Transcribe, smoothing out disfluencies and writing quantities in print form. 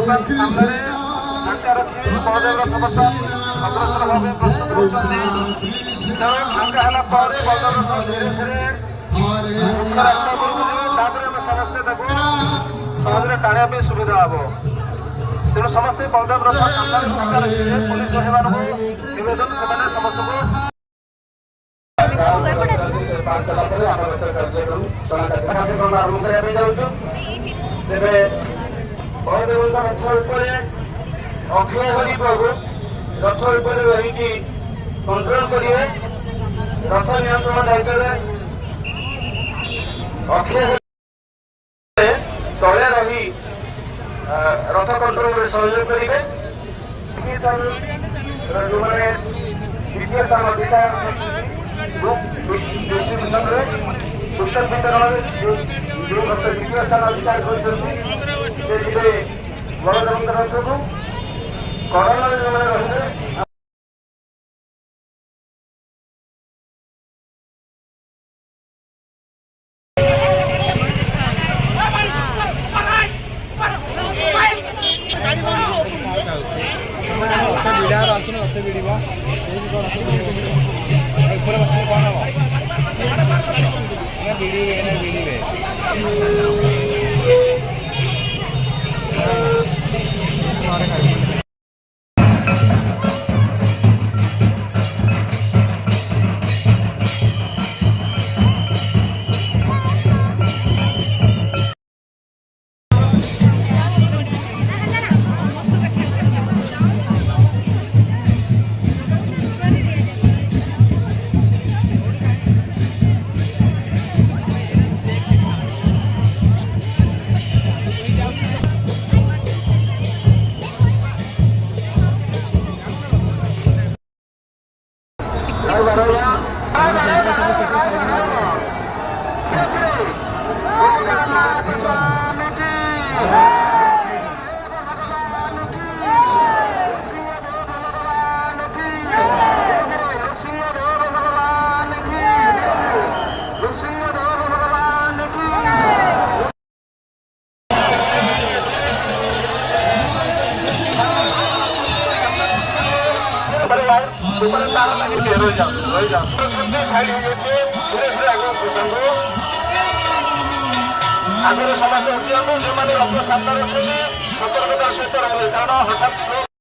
ବର୍ତ୍ତମାନ ସାମ୍ନାରେ ରଖି ବଳଦେବ ରଥ ବର୍ତ୍ତମାନ ଅଗ୍ରସର ଭାବେ ପ୍ରସ୍ତୁତ ହେଉଛନ୍ତି। ତେଣୁ ଫାଙ୍କା ହେଲା ପରେ ବଳଦେବ ରଥ ଧୀରେ ଧୀରେ ରାସ୍ତା ଉପରକୁ ଯିବ। ତାପରେ ଆମେ ସମସ୍ତେ ତାକୁ ସହଜରେ ଟାଣିବା ପାଇଁ ସୁବିଧା ହବ। ତେଣୁ ସମସ୍ତେ ବଳଦେବ ରଥ ସାମ୍ନାରେ ଫାଙ୍କା ରଖିବେ। ପୋଲିସ ଭାଇମାନଙ୍କୁ ନିବେଦନ ସେମାନେ ସମସ୍ତଙ୍କୁ କାର୍ଯ୍ୟକ୍ରମ ଆରମ୍ଭ କରିବା ପାଇଁ ଯାଉଛୁ। ତେବେ ବଳଦେବଙ୍କ ରଥ ଉପରେ ଅକ୍ଷୟ ହରି ପ୍ରଭୁ ରଥ ଉପରେ ରହିକି କଣ୍ଟ୍ରୋଲ କରିବେ। ରଥ ନିୟନ୍ତ୍ରଣ ଦାୟିତ୍ୱରେ ଅକ୍ଷୟ ତଳେ ରହି ରଥ କଣ୍ଟ୍ରୋଲରେ ସହଯୋଗ କରିବେ। ଯେଉଁମାନେ ଦ୍ୱିତୀୟ ସ୍ଥାନ ଅଧିକାର ଡିଷ୍ଟ୍ରିବ୍ୟୁସନରେ ପୁସ୍ତକ ବିତରଣରେ ଯେଉଁ ବର୍ଷ ଦ୍ୱିତୀୟ ସ୍ଥାନ ଅଧିକାର କରିଛନ୍ତି ସେ ଯିବେ ବଳଦେବଙ୍କ ରଥକୁ। କରୋନାରେ ଯେଉଁମାନେ ରହିବେ आगे समस्त उठिया जो रथ सामने अच्छे सतर्कतार सहित रही कारण हठात